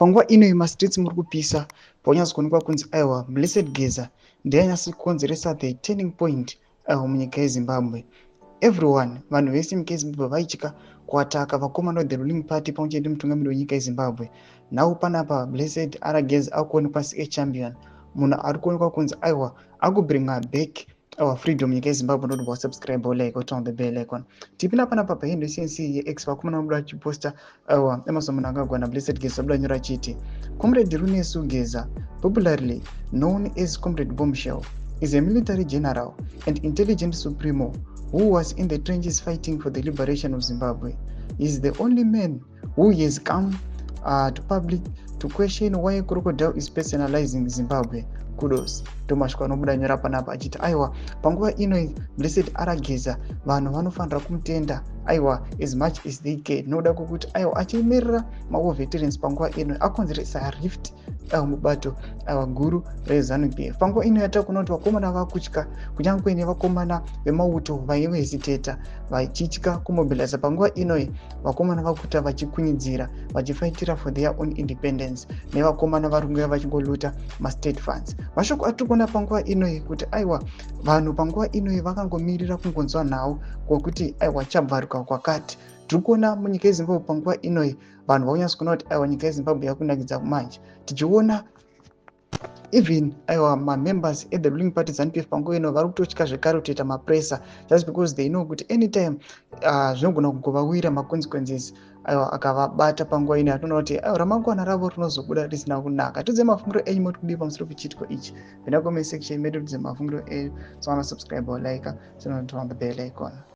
panguva ino mastreets muri kupisa paunyatsokuonekwa kunzi aiwa Blessed Geza ndiye anyatso kukonzeresa the turning point munyika yeZimbabwe. Everyone, vanhu vese munyika yeZimbabwe vaitya kuataka vakomana ve the ruling party pamwechete nemutungamiri wenyika yeZimbabwe. Nhau panapa Blessed Geza akuonekwa se champion, munhu ari kuonekwa kunzi aiwa akubringa back our freedom munyika yeZimbabwe. Ndokuti wasubscribe like oturn the bell icon. Tipinda panapa pahindo cnc yex vakomana vabuda vachiposta aiwa emerson mnangagwa Blessed Geza vabuda vanyora chiti Comrade Runesu Geza, popularly known as Comrade Bombshell, is a military general and intelligence supremo who was in the trenches fighting for the liberation of Zimbabwe. He is the only man who has come to public to question why Crocodile is personalizing Zimbabwe. Kudos. Tomashwa nobuda nyora panapa achiti aiwa panguva ino Blessed Geza vanhu vanofanira kumutenda aiwa as much as they can. Noda kukuti aiwa achimirira mawo veterans panguva ino akonzeresa rift mubato guru reZANU-PF. Panguva ino yatakuona kuti vakomana vakutya, kunyange nevakomana vemauto vaihesiteta vachitya kumobiliza. Panguva ino vakomana vakuta vachikunyidzira vachifaitira for their own independence, nevakomana vari kunge vachingoluta mastate funds. Mashoko atiri kuona panguva ino kuti aiwa vanhu panguva ino vakangomirira kungonzwa nhau kwokuti aiwa chabvaruka kwakati. Tiri kuona munyika yeZimbabwe panguva ino vanhu vakunyatsokuona kuti aiwa nyika yeZimbabwe yakunakidza manje, tichiona even aiwa mamembers at the ruling party ZANU-PF panguva ino vari kutotya zvekare kutoita mapresa just because they know kuti anytime zvinogona kugovawira maconsequences aiwa akavabata panguva ino. Atoona kuti aiwa ramangwana ravo rinozobuda risina kunaka. Tudze mafungiro enyu moti kudii pamusoro pechitiko ichi? Penda comment section medu tudze mafungiro enyu. Subscribe or like, turn on the bell icon.